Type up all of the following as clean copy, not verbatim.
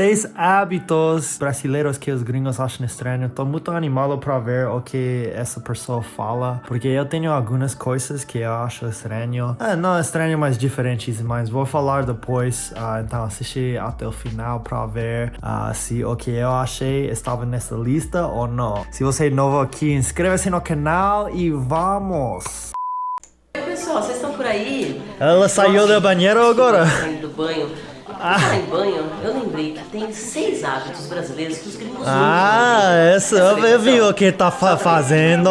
Seis hábitos brasileiros que os gringos acham estranho. Tô muito animado pra ver o que essa pessoa fala, porque eu tenho algumas coisas que eu acho estranho. Não estranho, mas diferentes, mas vou falar depois. Então assiste até o final pra ver se o que eu achei estava nessa lista ou não. Se você é novo aqui, inscreva-se no canal e vamos! Oi, pessoal, vocês estão por aí? Ela saiu do banheiro agora? Saindo do banho. Por falar em banho, eu lembrei que tem 6 hábitos brasileiros que os gringos nunca vão ter. Essa eu vi o que tá fazendo.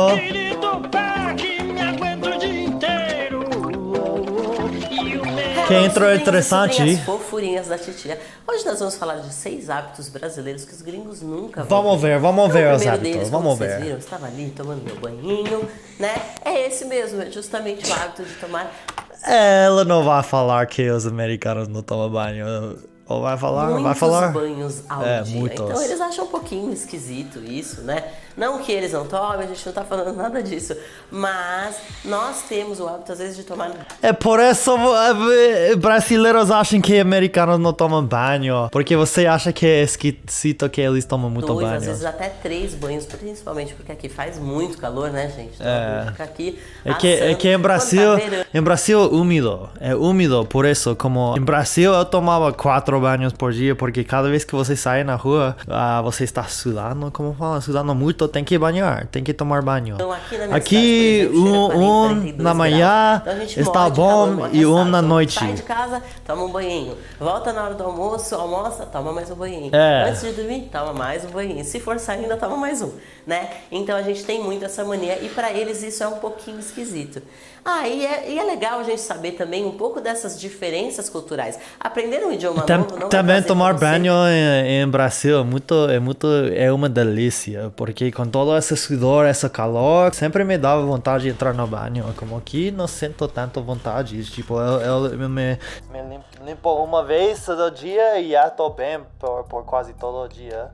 Que entrou interessante. As fofurinhas da titia. Hoje nós vamos falar de 6 hábitos brasileiros que os gringos nunca vão Vamos ter. ver os O primeiro hábitos. deles, Vamos como ver. vocês viram, estava ali tomando meu banhinho, né? É esse mesmo, é justamente o hábito de tomar Ela não vai falar que os americanos não tomam banho. Ou vai falar? muitos Vai falar? banhos ao dia. Muitos. Então eles acham um pouquinho esquisito isso, né? Não que eles não tomem, a gente não tá falando nada disso. Mas nós temos o hábito, às vezes, de tomar... É por isso brasileiros acham que americanos não tomam banho. Porque você acha que é esquisito que eles tomam muito 2, banho. às vezes até 3 banhos, principalmente porque aqui faz muito calor, né, gente? Então, fica aqui É que em Brasil é úmido. É úmido, por isso, como em Brasil eu tomava 4 banhos por dia, porque cada vez que você sai na rua, você está sudando, como fala? Sudando muito, tem que banhar, tem que tomar banho. Então, aqui na minha Aqui, cidade, por exemplo, chega 40, 42 na manhã então, a gente está morre de bom calor, morre e assado. na Então, noite. sai de casa, toma um banhinho. Volta na hora do almoço, almoça, toma mais um banhinho. É. Antes de dormir, toma mais um banhinho. Se for sair, ainda toma mais um, né? Então a gente tem muito essa mania e pra eles isso é um pouquinho esquisito. E é legal a gente saber também um pouco dessas diferenças culturais. Aprender um idioma novo não Também vai fazer tomar com você... banho em Brasil é uma delícia, porque com todo esse sudor, esse calor, sempre me dava vontade de entrar no banho. Como aqui não sinto tanto vontade, tipo, eu me limpo uma vez todo dia e já tô bem por quase todo dia.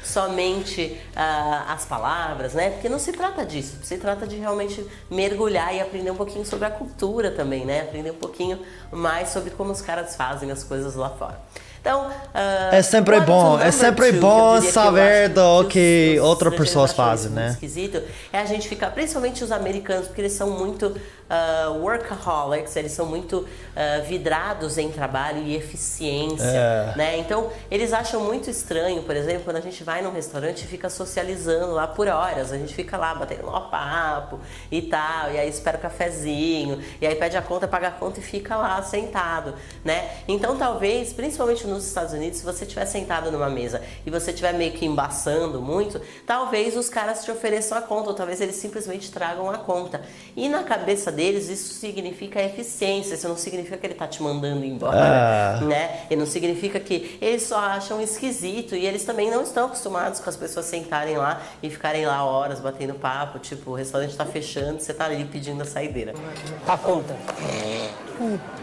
Somente as palavras, né? Porque não se trata disso, se trata de realmente mergulhar e aprender um pouquinho sobre a cultura também, né? Aprender um pouquinho mais sobre como os caras fazem as coisas lá fora. Então, é sempre bom saber do que outras pessoas fazem, né? Esquisito é a gente ficar, principalmente os americanos, porque eles são muito workaholics, eles são muito vidrados em trabalho e eficiência, né? Então, eles acham muito estranho, por exemplo, quando a gente vai num restaurante e fica socializando lá por horas, a gente fica lá batendo um papo e tal, e aí espera o cafezinho, e aí pede a conta, paga a conta e fica lá sentado, né? Então, talvez, principalmente nos Estados Unidos, se você estiver sentado numa mesa e você estiver meio que embaçando muito, talvez os caras te ofereçam a conta, ou talvez eles simplesmente tragam a conta. E na cabeça deles, isso significa eficiência, isso não significa que ele tá te mandando embora, né? E não significa que eles só acham esquisito, e eles também não estão acostumados com as pessoas sentarem lá e ficarem lá horas batendo papo, tipo, o restaurante tá fechando, você tá ali pedindo a saideira. A conta.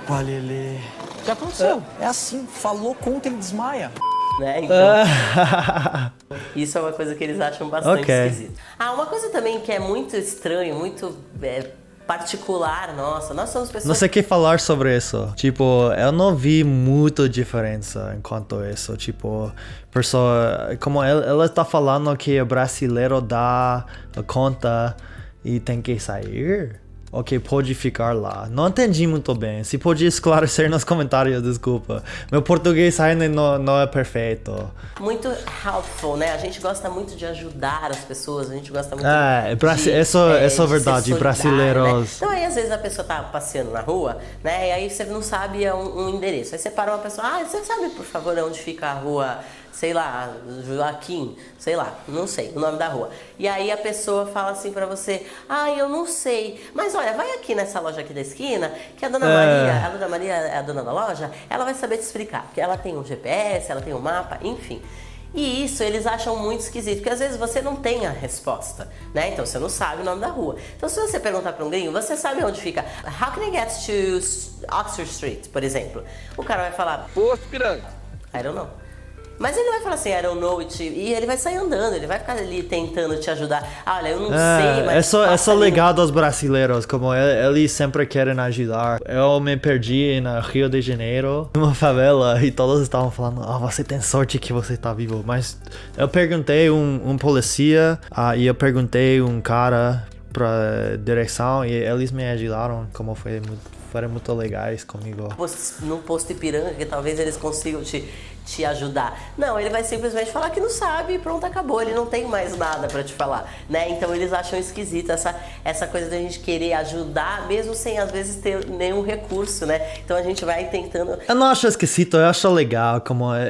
Valele. O que aconteceu? É assim, falou conta, ele desmaia. Né? Então, isso é uma coisa que eles acham bastante esquisito. Uma coisa também que é muito estranho, muito particular, nós somos pessoas... Não sei o que falar sobre isso. Tipo, eu não vi muita diferença enquanto isso. Tipo, pessoa... Como ela tá falando que o brasileiro dá a conta e tem que sair... Ok, pode ficar lá. Não entendi muito bem. Se pode esclarecer nos comentários, desculpa. Meu português ainda não é perfeito. Muito helpful, né? A gente gosta muito de ajudar as pessoas, a gente gosta muito isso é verdade, brasileiros... Né? Então aí às vezes a pessoa tá passeando na rua, né? E aí você não sabe um endereço. Aí você para uma pessoa, você sabe por favor onde fica a rua... sei lá, Joaquim, sei lá, não sei o nome da rua. E aí a pessoa fala assim pra você, eu não sei, mas olha, vai aqui nessa loja aqui da esquina, que a Dona Maria é a dona da loja, ela vai saber te explicar, porque ela tem um GPS, ela tem um mapa, enfim. E isso eles acham muito esquisito, porque às vezes você não tem a resposta, né? Então você não sabe o nome da rua. Então se você perguntar para um gringo, você sabe onde fica? How can I get to Oxford Street, por exemplo? O cara vai falar, Posto Piranga. I don't know. Mas ele vai falar assim, I don't know it, e ele vai sair andando, ele vai ficar ali tentando te ajudar. Ah, olha, eu não sei, mas... É só legal dos brasileiros, como eles sempre querem ajudar. Eu me perdi na Rio de Janeiro, numa favela, e todos estavam falando, você tem sorte que você tá vivo. Mas eu perguntei um polícia, e eu perguntei um cara pra direção, e eles me ajudaram, como foram muito legais comigo. No posto Ipiranga, que talvez eles consigam te ajudar. Não, ele vai simplesmente falar que não sabe e pronto, acabou. Ele não tem mais nada pra te falar, né? Então eles acham esquisito essa coisa da gente querer ajudar, mesmo sem às vezes ter nenhum recurso, né? Então a gente vai tentando... Eu não acho esquisito, eu acho legal.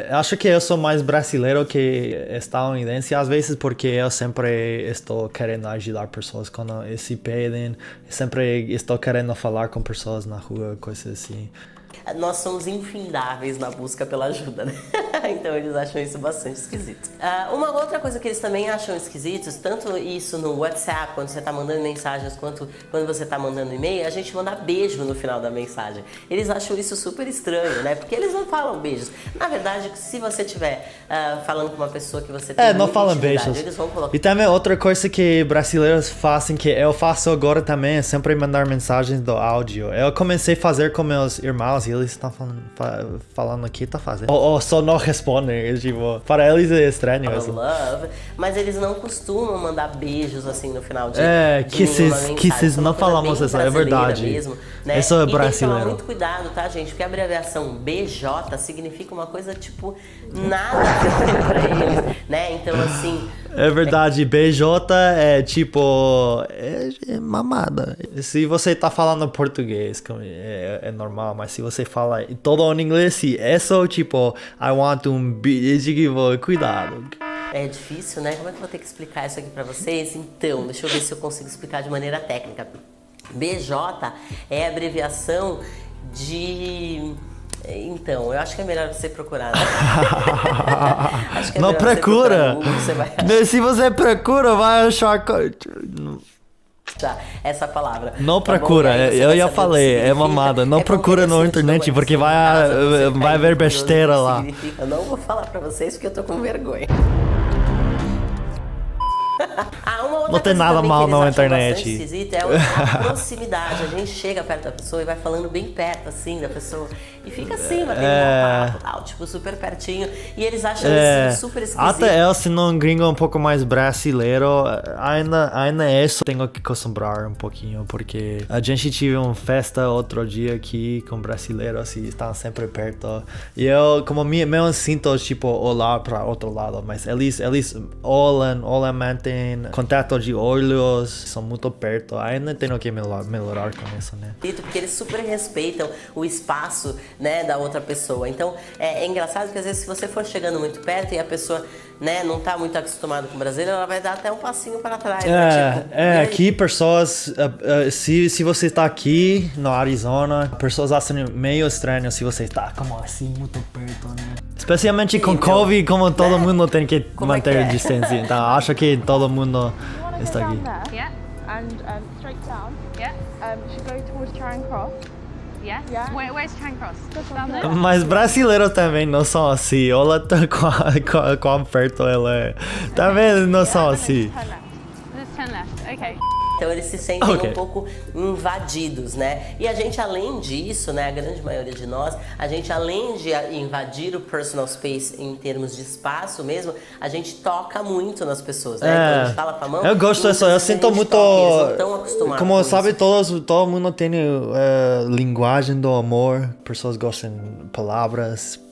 Eu acho que eu sou mais brasileiro que estadunidense, às vezes porque eu sempre estou querendo ajudar pessoas quando se pedem. Sempre estou querendo falar com pessoas na rua, coisas assim. Nós somos infindáveis na busca pela ajuda, né? Então eles acham isso bastante esquisito. Uma outra coisa que eles também acham esquisitos, tanto isso no WhatsApp, quando você tá mandando mensagens, quanto quando você tá mandando e-mail, a gente manda beijo no final da mensagem. Eles acham isso super estranho, né? Porque eles não falam beijos. Na verdade, se você estiver falando com uma pessoa que você tem não falam beijos. Eles vão colocar... E também outra coisa que brasileiros fazem, que eu faço agora também, é sempre mandar mensagens do áudio. Eu comecei a fazer com meus irmãos, e eles estão falando o que tá fazendo. Ou só não respondem, tipo, para eles é estranho isso. Love, mas eles não costumam mandar beijos assim no final de kisses, não falamos isso, é verdade. Mesmo, né? Isso é brasileiro. Tem que tomar muito cuidado, tá, gente? Porque a abreviação BJ significa uma coisa tipo nada pra eles, né? Então, assim... É verdade, BJ é tipo... É mamada. Se você tá falando português, é normal, mas se você fala todo em inglês, é só tipo... I want cuidado. É difícil, né? Como é que eu vou ter que explicar isso aqui pra vocês? Então, deixa eu ver se eu consigo explicar de maneira técnica. BJ é a abreviação de... Então, eu acho que é melhor você procurar, né? Acho que é não procura! Você vai achar. Se você procura, vai achar... Essa palavra. Não procura, eu já falei, é mamada. Não procura na internet, porque vai haver besteira lá. Eu não vou falar pra vocês porque eu tô com vergonha. Não tem nada mal na internet. Esquisito é a proximidade. A gente chega perto da pessoa e vai falando bem perto, assim, da pessoa. E fica assim, batendo um papo, tal, tipo, super pertinho. E eles acham isso super esquisito. Até eu, se não gringo um pouco mais brasileiro, ainda isso tenho que acostumbrar um pouquinho, porque a gente tive uma festa outro dia aqui com brasileiros e estão sempre perto. E eu, como meu sinto, tipo, olhar para outro lado, mas eles olham, mantêm contato de olhos, são muito perto. Ainda tenho que melhorar com isso, né? Porque eles super respeitam o espaço, né, da outra pessoa. Então, é engraçado que às vezes se você for chegando muito perto e a pessoa, né, não tá muito acostumada com o brasileiro, ela vai dar até um passinho para trás. Aqui pessoas, se você está aqui no Arizona, pessoas acham meio estranho se você está como assim, muito perto, né? Especialmente com Covid, como todo mundo tem que manter distância. Então, acho que todo mundo está aqui. Yeah, and straight down. Yeah. Should go towards Charing Cross. Yeah? Where's Charing Cross? Down there. Mas brasileiros também não são assim. Olha quão perto ela é. Também não são assim. Turn left. Let's turn left. Okay. Então eles se sentem um pouco invadidos, né? E a gente, além disso, né, a grande maioria de nós, a gente, além de invadir o personal space em termos de espaço mesmo, a gente toca muito nas pessoas, né? Quando a gente fala com a mão, eu gosto disso, eu sinto muito... Eles não estão acostumados como sabe, isso. todo mundo tem linguagem do amor, pessoas gostam de palavras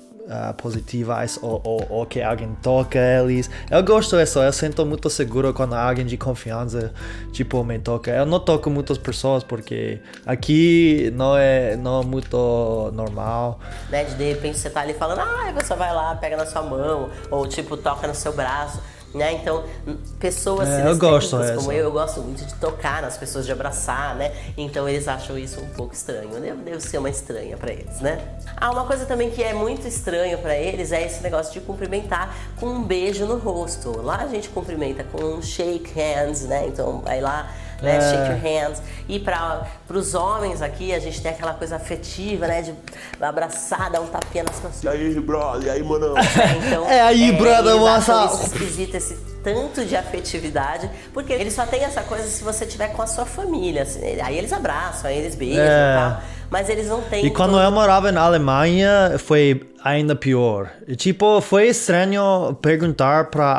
positivas ou que alguém toca eles. Eu gosto disso, eu sinto muito seguro quando alguém de confiança tipo me toca. Eu não toco muitas pessoas porque aqui não é muito normal, né? De repente você tá ali falando, a pessoa vai lá, pega na sua mão ou tipo toca no seu braço, né? Então, pessoas como eu gosto muito de tocar nas pessoas, de abraçar, né? Então eles acham isso um pouco estranho. Deve ser uma estranha pra eles, né? Uma coisa também que é muito estranho pra eles é esse negócio de cumprimentar com um beijo no rosto. Lá a gente cumprimenta com um shake hands, né? Então vai lá, né? Shake your hands. E para os homens aqui, a gente tem aquela coisa afetiva, né? De abraçar, dar um tapinha nas costas. E aí, brother? E aí, mano? Então, brother, eles acham what's isso esquisito, esse tanto de afetividade, porque eles só têm essa coisa se você tiver com a sua família. Assim, aí eles abraçam, aí eles beijam e tal. Mas eles não têm... E quando eu morava na Alemanha, foi ainda pior. Tipo, foi estranho perguntar para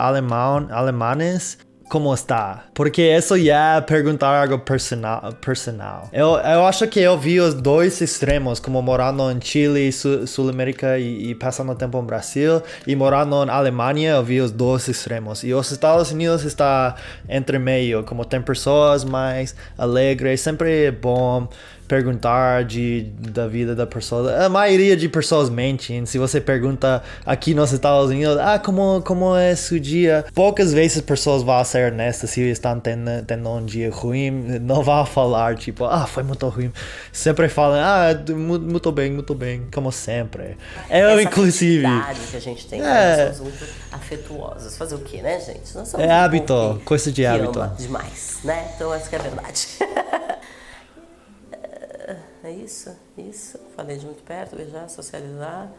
alemães como está. Porque isso é perguntar algo personal. Eu acho que eu vi os dois extremos, como morando em Chile, Sul-América e passando tempo no Brasil. E morando na Alemanha, eu vi os dois extremos. E os Estados Unidos está entre meio, como tem pessoas mais alegres, sempre é bom perguntar da vida da pessoa. A maioria de pessoas mentem. Se você pergunta aqui nos Estados Unidos, como é seu dia? Poucas vezes pessoas vão ser honestas. Se estão tendo um dia ruim, não vão falar tipo, foi muito ruim. Sempre falam, muito bem, como sempre. Essa inclusive. Que a gente tem, nós somos muito afetuosos. Fazer o quê, né, gente? Nós somos hábito, coisa de hábito. Ama demais, né? Então essa que é a verdade. É isso. Falei de muito perto, beijar, socializar.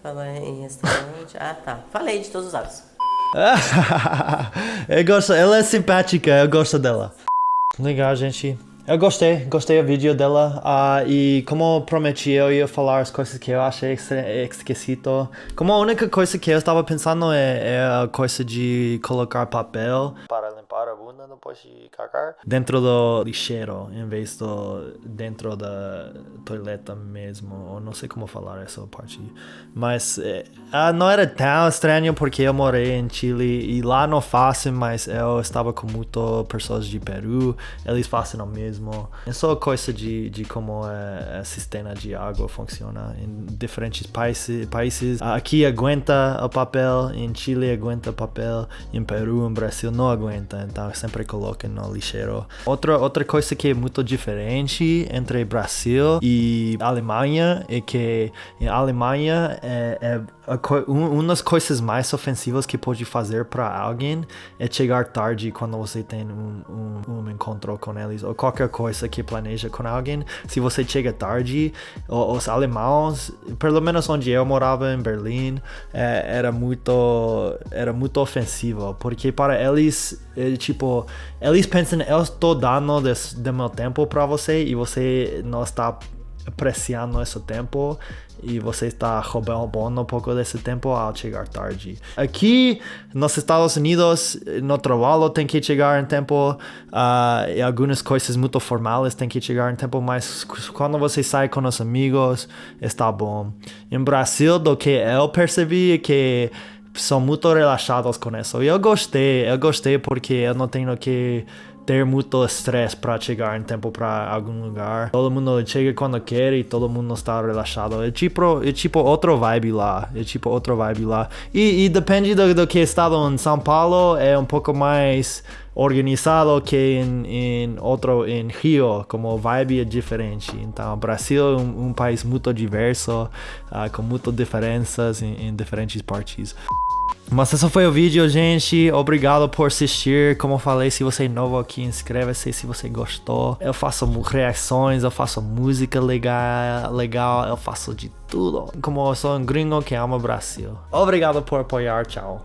Falei em restaurante. Tá. Falei de todos os hábitos. Eu gosto, ela é simpática, eu gosto dela. Legal, gente. Eu gostei do vídeo dela. E como prometi, eu ia falar as coisas que eu achei esquecido. Como a única coisa que eu estava pensando é a coisa de colocar papel para limpar a bunda depois de cagar dentro do lixeiro, em vez do dentro da toaleta mesmo. Eu não sei como falar essa parte. Mas não era tão estranho porque eu morei em Chile e lá não fazem, mas eu estava com muitas pessoas de Peru, eles fazem o mesmo. É só coisa de como o sistema de água funciona em diferentes países. Aqui aguenta o papel, em Chile aguenta papel, em Peru, em Brasil não aguenta, então sempre coloca no lixeiro. Outra coisa que é muito diferente entre Brasil e Alemanha é que em Alemanha uma das coisas mais ofensivas que pode fazer para alguém é chegar tarde quando você tem um encontro com eles ou qualquer coisa que planeja com alguém. Se você chega tarde, os alemães, pelo menos onde eu morava em Berlim, era muito ofensivo, porque para eles eles pensam, eu estou dando do meu tempo para você e você não está apreciando esse tempo e você está roubando um pouco desse tempo ao chegar tarde. Aqui nos Estados Unidos, no trabalho tem que chegar em tempo, e algumas coisas muito formais tem que chegar em tempo, mas quando você sai com os amigos, está bom. Em Brasil, do que eu percebi é que são muito relaxados com isso. E eu gostei porque eu não tenho que ter muito estresse para chegar em tempo para algum lugar. Todo mundo chega quando quer e todo mundo está relaxado. É tipo outro vibe lá. E depende do que estado em São Paulo, é um pouco mais organizado que em Rio, como vibe é diferente. Então, o Brasil é um país muito diverso, com muitas diferenças em diferentes partes. Mas esse foi o vídeo, gente. Obrigado por assistir. Como eu falei, se você é novo aqui, inscreva-se se você gostou. Eu faço reações, eu faço música legal, eu faço de tudo. Como eu sou um gringo que ama o Brasil. Obrigado por apoiar, tchau.